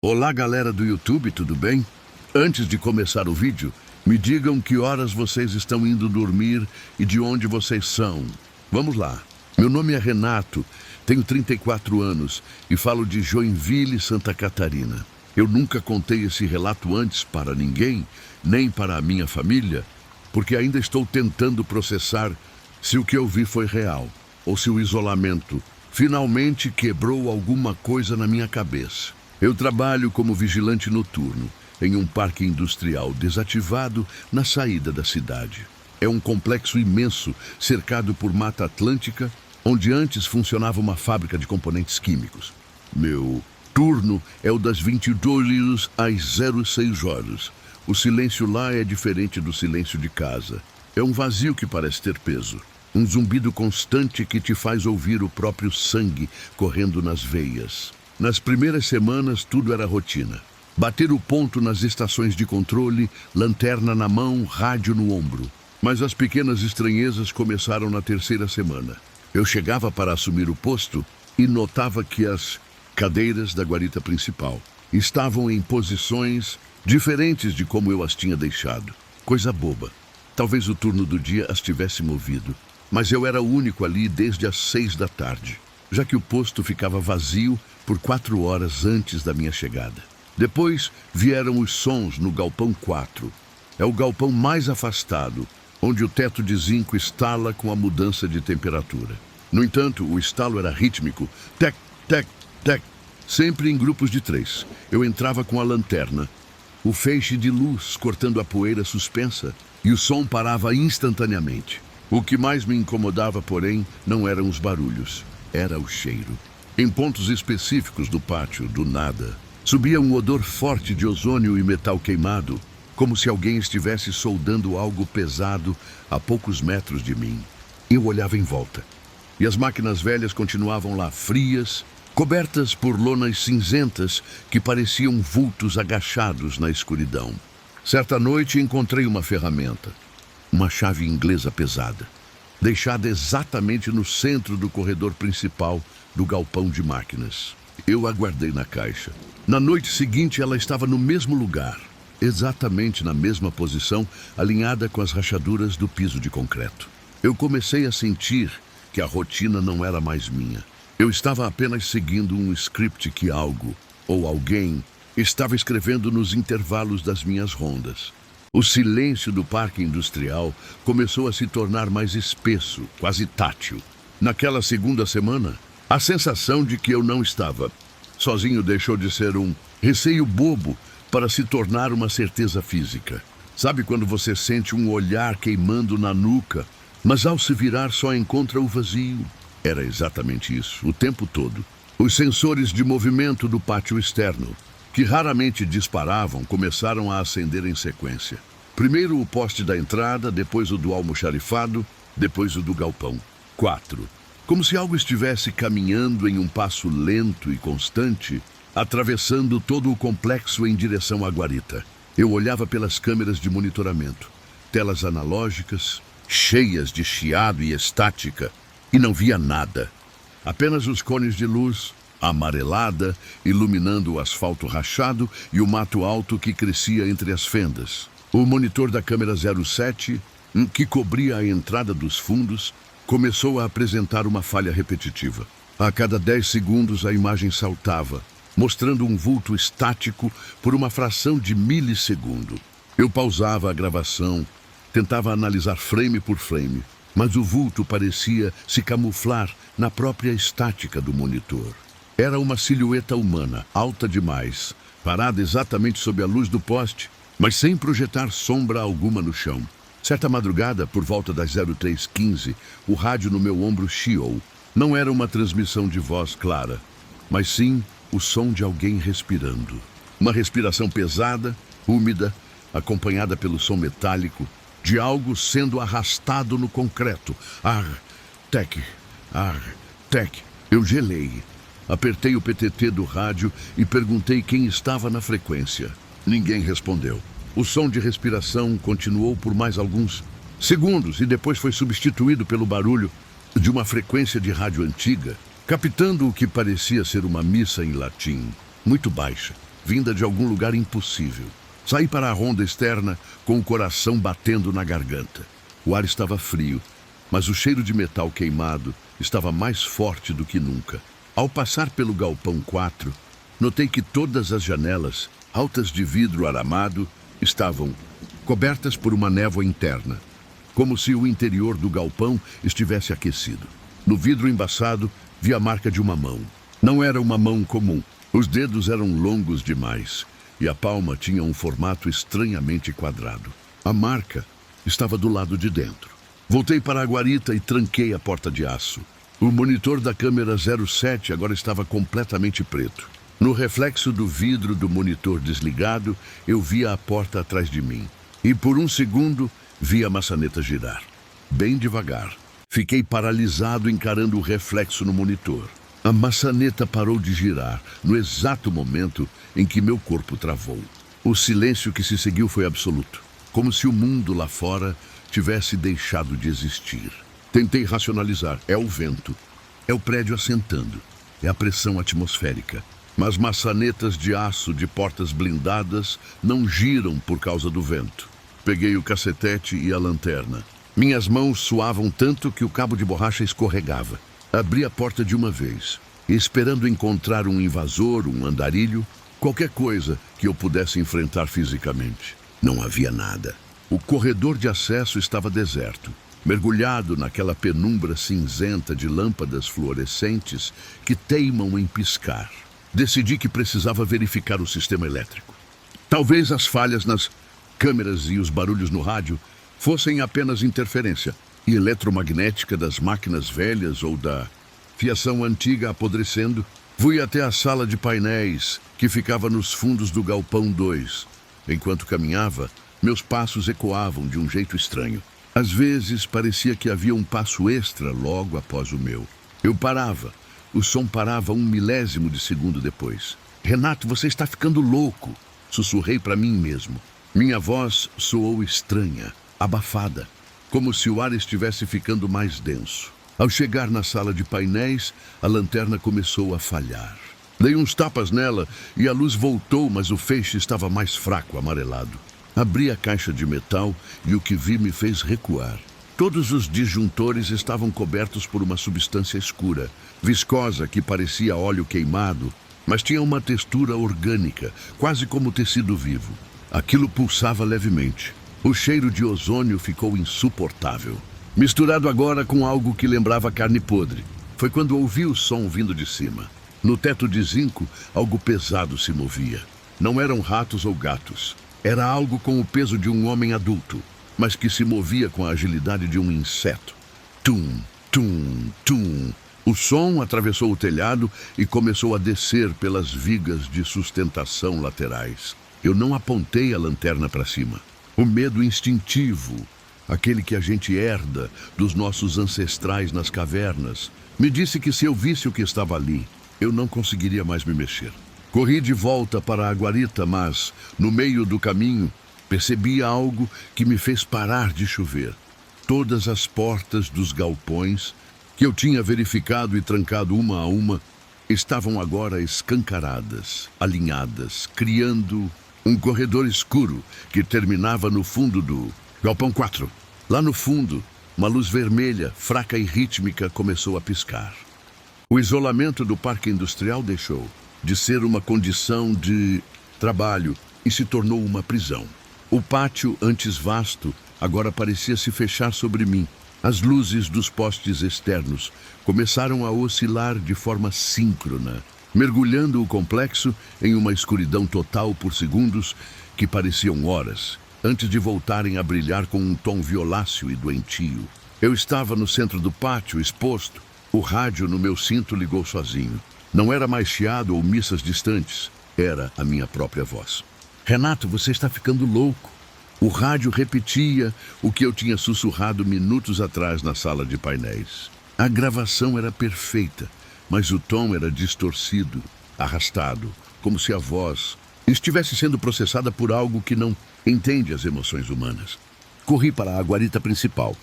Olá, galera do YouTube, tudo bem? Antes de começar o vídeo, me digam que horas vocês estão indo dormir e de onde vocês são. Vamos lá. Meu nome é Renato, tenho 34 anos e falo de Joinville, Santa Catarina. Eu nunca contei esse relato antes para ninguém, nem para a minha família, porque ainda estou tentando processar se o que eu vi foi real ou se o isolamento finalmente quebrou alguma coisa na minha cabeça. Eu trabalho como vigilante noturno em um parque industrial desativado na saída da cidade. É um complexo imenso cercado por Mata Atlântica, onde antes funcionava uma fábrica de componentes químicos. Meu turno é o das 22 às 06 horas. O silêncio lá é diferente do silêncio de casa. É um vazio que parece ter peso. Um zumbido constante que te faz ouvir o próprio sangue correndo nas veias. Nas primeiras semanas, tudo era rotina. Bater o ponto nas estações de controle, lanterna na mão, rádio no ombro. Mas as pequenas estranhezas começaram na terceira semana. Eu chegava para assumir o posto e notava que as cadeiras da guarita principal estavam em posições diferentes de como eu as tinha deixado. Coisa boba. Talvez o turno do dia as tivesse movido. Mas eu era o único ali desde as 6 da tarde, já que o posto ficava vazio por 4 horas antes da minha chegada. Depois vieram os sons no galpão 4. É o galpão mais afastado, onde o teto de zinco estala com a mudança de temperatura. No entanto, o estalo era rítmico, tec, tec, tec, sempre em grupos de 3. Eu entrava com a lanterna, o feixe de luz cortando a poeira suspensa, e o som parava instantaneamente. O que mais me incomodava, porém, não eram os barulhos, era o cheiro. Em pontos específicos do pátio, do nada, subia um odor forte de ozônio e metal queimado, como se alguém estivesse soldando algo pesado a poucos metros de mim. Eu olhava em volta, e as máquinas velhas continuavam lá frias, cobertas por lonas cinzentas que pareciam vultos agachados na escuridão. Certa noite encontrei uma ferramenta, uma chave inglesa pesada, deixada exatamente no centro do corredor principal do galpão de máquinas. Eu a guardei na caixa. Na noite seguinte, ela estava no mesmo lugar, exatamente na mesma posição, alinhada com as rachaduras do piso de concreto. Eu comecei a sentir que a rotina não era mais minha. Eu estava apenas seguindo um script que algo, ou alguém, estava escrevendo nos intervalos das minhas rondas. O silêncio do parque industrial começou a se tornar mais espesso, quase tátil. Naquela segunda semana, a sensação de que eu não estava sozinho deixou de ser um receio bobo para se tornar uma certeza física. Sabe quando você sente um olhar queimando na nuca, mas ao se virar só encontra o vazio? Era exatamente isso, o tempo todo. Os sensores de movimento do pátio externo, que raramente disparavam, começaram a acender em sequência. Primeiro o poste da entrada, depois o do almoxarifado, depois o do galpão. 4. Como se algo estivesse caminhando em um passo lento e constante, atravessando todo o complexo em direção à guarita. Eu olhava pelas câmeras de monitoramento, telas analógicas, cheias de chiado e estática, e não via nada. Apenas os cones de luz, amarelada, iluminando o asfalto rachado e o mato alto que crescia entre as fendas. O monitor da câmera 07, que cobria a entrada dos fundos, começou a apresentar uma falha repetitiva. A cada 10 segundos a imagem saltava, mostrando um vulto estático por uma fração de milissegundo. Eu pausava a gravação, tentava analisar frame por frame, mas o vulto parecia se camuflar na própria estática do monitor. Era uma silhueta humana, alta demais, parada exatamente sob a luz do poste, mas sem projetar sombra alguma no chão. Certa madrugada, por volta das 03h15, o rádio no meu ombro chiou. Não era uma transmissão de voz clara, mas sim o som de alguém respirando. Uma respiração pesada, úmida, acompanhada pelo som metálico, de algo sendo arrastado no concreto. Ar, tec, ar, tec. Eu gelei. Apertei o PTT do rádio e perguntei quem estava na frequência. Ninguém respondeu. O som de respiração continuou por mais alguns segundos e depois foi substituído pelo barulho de uma frequência de rádio antiga, captando o que parecia ser uma missa em latim, muito baixa. vinda de algum lugar impossível. Saí para a ronda externa com o coração batendo na garganta. O ar estava frio, mas o cheiro de metal queimado estava mais forte do que nunca. Ao passar pelo galpão 4, notei que todas as janelas, altas de vidro aramado, estavam cobertas por uma névoa interna, como se o interior do galpão estivesse aquecido. No vidro embaçado, vi a marca de uma mão. Não era uma mão comum. Os dedos eram longos demais e a palma tinha um formato estranhamente quadrado. A marca estava do lado de dentro. Voltei para a guarita e tranquei a porta de aço. O monitor da câmera 07 agora estava completamente preto. No reflexo do vidro do monitor desligado, eu via a porta atrás de mim. E por um segundo, vi a maçaneta girar. Bem devagar. Fiquei paralisado encarando o reflexo no monitor. A maçaneta parou de girar no exato momento em que meu corpo travou. O silêncio que se seguiu foi absoluto, como se o mundo lá fora tivesse deixado de existir. Tentei racionalizar. É o vento. É o prédio assentando. É a pressão atmosférica. Mas maçanetas de aço de portas blindadas não giram por causa do vento. Peguei o cacetete e a lanterna. Minhas mãos suavam tanto que o cabo de borracha escorregava. Abri a porta de uma vez, esperando encontrar um invasor, um andarilho, qualquer coisa que eu pudesse enfrentar fisicamente. Não havia nada. O corredor de acesso estava deserto, mergulhado naquela penumbra cinzenta de lâmpadas fluorescentes que teimam em piscar. Decidi que precisava verificar o sistema elétrico. Talvez as falhas nas câmeras e os barulhos no rádio fossem apenas interferência eletromagnética das máquinas velhas ou da fiação antiga apodrecendo. Fui até a sala de painéis, que ficava nos fundos do galpão 2. Enquanto caminhava, meus passos ecoavam de um jeito estranho. Às vezes, parecia que havia um passo extra logo após o meu. Eu parava. O som parava 1/1000 de segundo depois. Renato, você está ficando louco, sussurrei para mim mesmo. Minha voz soou estranha, abafada, como se o ar estivesse ficando mais denso. Ao chegar na sala de painéis, a lanterna começou a falhar. Dei uns tapas nela e a luz voltou, mas o feixe estava mais fraco, amarelado. Abri a caixa de metal e o que vi me fez recuar. Todos os disjuntores estavam cobertos por uma substância escura, viscosa que parecia óleo queimado, mas tinha uma textura orgânica, quase como tecido vivo. Aquilo pulsava levemente. O cheiro de ozônio ficou insuportável, misturado agora com algo que lembrava carne podre. Foi quando ouvi o som vindo de cima. No teto de zinco, algo pesado se movia. Não eram ratos ou gatos. Era algo com o peso de um homem adulto, mas que se movia com a agilidade de um inseto. Tum, tum, tum. O som atravessou o telhado e começou a descer pelas vigas de sustentação laterais. Eu não apontei a lanterna para cima. O medo instintivo, aquele que a gente herda dos nossos ancestrais nas cavernas, me disse que se eu visse o que estava ali, eu não conseguiria mais me mexer. Corri de volta para a guarita, mas, no meio do caminho, percebi algo que me fez parar de chover. Todas as portas dos galpões, que eu tinha verificado e trancado uma a uma, estavam agora escancaradas, alinhadas, criando um corredor escuro que terminava no fundo do galpão 4. Lá no fundo, uma luz vermelha, fraca e rítmica começou a piscar. O isolamento do parque industrial deixou de ser uma condição de trabalho e se tornou uma prisão. O pátio, antes vasto, agora parecia se fechar sobre mim. As luzes dos postes externos começaram a oscilar de forma síncrona, mergulhando o complexo em uma escuridão total por segundos que pareciam horas, antes de voltarem a brilhar com um tom violáceo e doentio. Eu estava no centro do pátio, exposto. O rádio no meu cinto ligou sozinho. Não era mais chiado ou missas distantes. Era a minha própria voz. Renato, você está ficando louco. O rádio repetia o que eu tinha sussurrado minutos atrás na sala de painéis. A gravação era perfeita, mas o tom era distorcido, arrastado, como se a voz estivesse sendo processada por algo que não entende as emoções humanas. Corri para a guarita principal,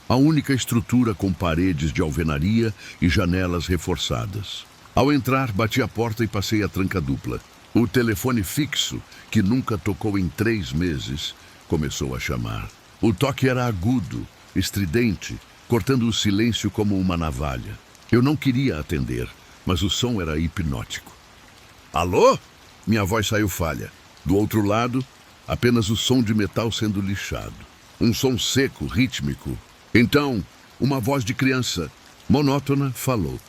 a única estrutura com paredes de alvenaria e janelas reforçadas. Ao entrar, bati a porta e passei a tranca dupla. O telefone fixo, que nunca tocou em 3 meses, começou a chamar. O toque era agudo, estridente, cortando o silêncio como uma navalha. Eu não queria atender, mas o som era hipnótico. Alô? Minha voz saiu falha. Do outro lado, apenas o som de metal sendo lixado. Um som seco, rítmico. Então, uma voz de criança, monótona, falou.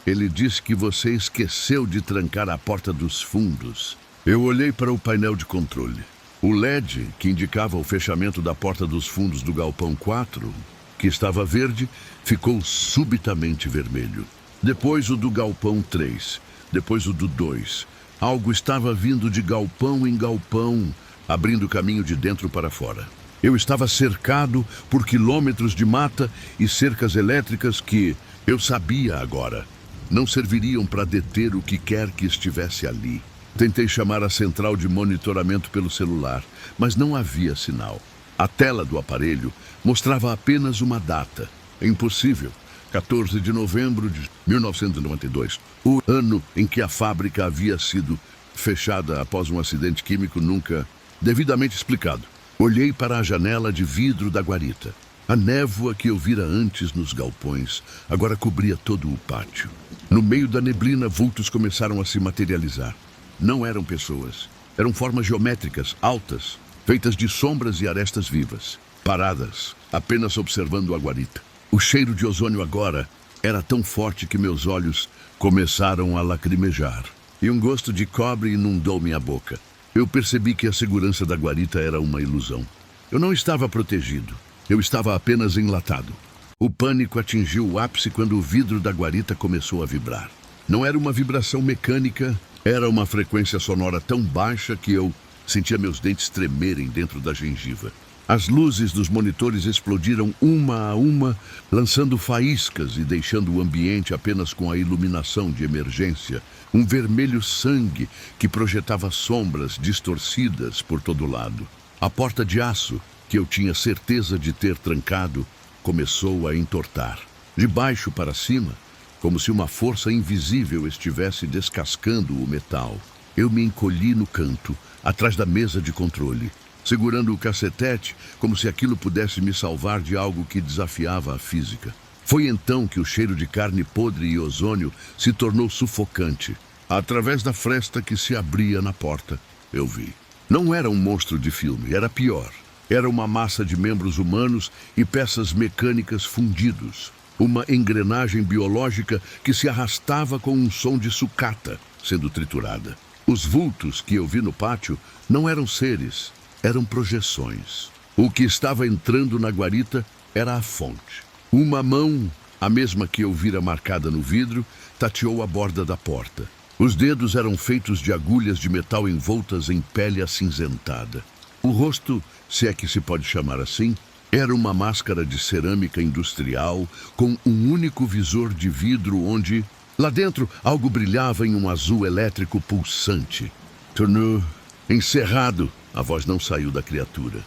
Ele disse que você esqueceu de trancar a porta dos fundos. Eu olhei para o painel de controle. O LED, que indicava o fechamento da porta dos fundos do galpão 4, que estava verde, ficou subitamente vermelho. Depois o do galpão 3, depois o do 2. Algo estava vindo de galpão em galpão, abrindo caminho de dentro para fora. Eu estava cercado por quilômetros de mata e cercas elétricas que, eu sabia agora, não serviriam para deter o que quer que estivesse ali. Tentei chamar a central de monitoramento pelo celular, mas não havia sinal. A tela do aparelho mostrava apenas uma data. Impossível. 14 de novembro de 1992, o ano em que a fábrica havia sido fechada após um acidente químico nunca devidamente explicado. Olhei para a janela de vidro da guarita. A névoa que eu vira antes nos galpões agora cobria todo o pátio. No meio da neblina, vultos começaram a se materializar. Não eram pessoas. Eram formas geométricas, altas, feitas de sombras e arestas vivas, paradas, apenas observando a guarita. O cheiro de ozônio agora era tão forte que meus olhos começaram a lacrimejar. E um gosto de cobre inundou minha boca. Eu percebi que a segurança da guarita era uma ilusão. Eu não estava protegido. Eu estava apenas enlatado. O pânico atingiu o ápice quando o vidro da guarita começou a vibrar. Não era uma vibração mecânica, era uma frequência sonora tão baixa que eu sentia meus dentes tremerem dentro da gengiva. As luzes dos monitores explodiram uma a uma, lançando faíscas e deixando o ambiente apenas com a iluminação de emergência. Um vermelho sangue que projetava sombras distorcidas por todo lado. A porta de aço, que eu tinha certeza de ter trancado, começou a entortar. De baixo para cima, como se uma força invisível estivesse descascando o metal. Eu me encolhi no canto, atrás da mesa de controle, segurando o cacetete como se aquilo pudesse me salvar de algo que desafiava a física. Foi então que o cheiro de carne podre e ozônio se tornou sufocante. Através da fresta que se abria na porta, eu vi. Não era um monstro de filme, era pior. Era uma massa de membros humanos e peças mecânicas fundidos. Uma engrenagem biológica que se arrastava com um som de sucata sendo triturada. Os vultos que eu vi no pátio não eram seres, eram projeções. O que estava entrando na guarita era a fonte. Uma mão, a mesma que eu vira marcada no vidro, tateou a borda da porta. Os dedos eram feitos de agulhas de metal envoltas em pele acinzentada. O rosto, se é que se pode chamar assim, era uma máscara de cerâmica industrial com um único visor de vidro onde, lá dentro, algo brilhava em um azul elétrico pulsante. Tornou encerrado. A voz não saiu da criatura.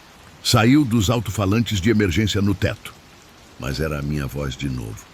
Saiu dos alto-falantes de emergência no teto. Mas era a minha voz de novo,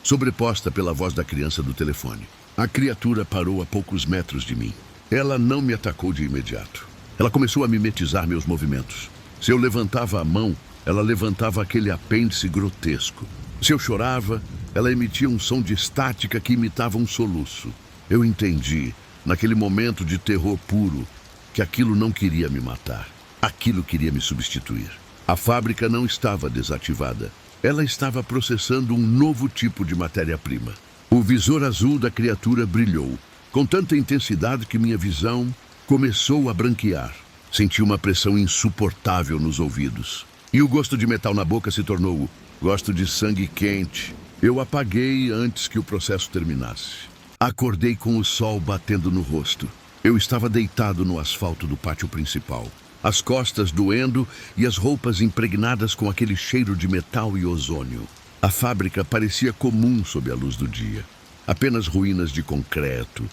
sobreposta pela voz da criança do telefone. A criatura parou a poucos metros de mim. Ela não me atacou de imediato. Ela começou a mimetizar meus movimentos. Se eu levantava a mão, ela levantava aquele apêndice grotesco. Se eu chorava, ela emitia um som de estática que imitava um soluço. Eu entendi, naquele momento de terror puro, que aquilo não queria me matar. Aquilo queria me substituir. A fábrica não estava desativada. Ela estava processando um novo tipo de matéria-prima. O visor azul da criatura brilhou, com tanta intensidade que minha visão começou a branquear. Senti uma pressão insuportável nos ouvidos. E o gosto de metal na boca se tornou gosto de sangue quente. Eu apaguei antes que o processo terminasse. Acordei com o sol batendo no rosto. Eu estava deitado no asfalto do pátio principal, as costas doendo e as roupas impregnadas com aquele cheiro de metal e ozônio. A fábrica parecia comum sob a luz do dia. Apenas ruínas de concreto,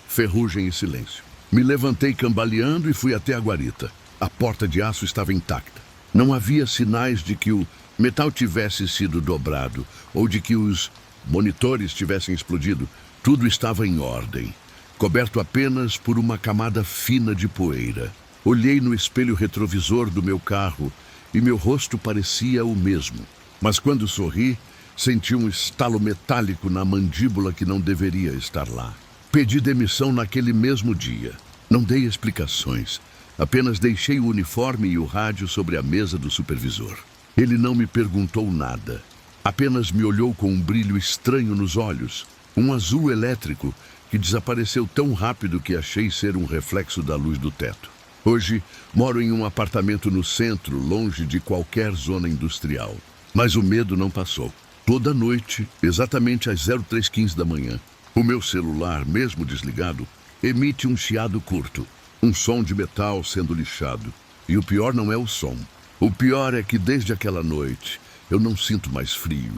ferrugem e silêncio. Me levantei cambaleando e fui até a guarita. A porta de aço estava intacta. Não havia sinais de que o metal tivesse sido dobrado ou de que os monitores tivessem explodido. Tudo estava em ordem. coberto apenas por uma camada fina de poeira. Olhei no espelho retrovisor do meu carro e meu rosto parecia o mesmo. Mas quando sorri, senti um estalo metálico na mandíbula que não deveria estar lá. Pedi demissão naquele mesmo dia. Não dei explicações. Apenas deixei o uniforme e o rádio sobre a mesa do supervisor. Ele não me perguntou nada. Apenas me olhou com um brilho estranho nos olhos. Um azul elétrico que desapareceu tão rápido que achei ser um reflexo da luz do teto. Hoje, moro em um apartamento no centro, longe de qualquer zona industrial. Mas o medo não passou. Toda noite, exatamente às 03h15 da manhã, o meu celular, mesmo desligado, emite um chiado curto. Um som de metal sendo lixado. E o pior não é o som. O pior é que desde aquela noite, eu não sinto mais frio.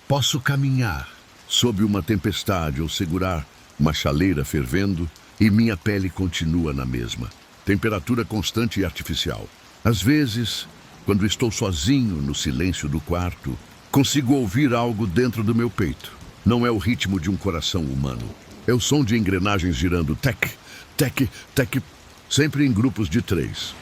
Posso caminhar sob uma tempestade ou segurar uma chaleira fervendo e minha pele continua na mesma. Temperatura constante e artificial. Às vezes, quando estou sozinho no silêncio do quarto, consigo ouvir algo dentro do meu peito. Não é o ritmo de um coração humano. É o som de engrenagens girando tec, tec, tec, sempre em grupos de 3.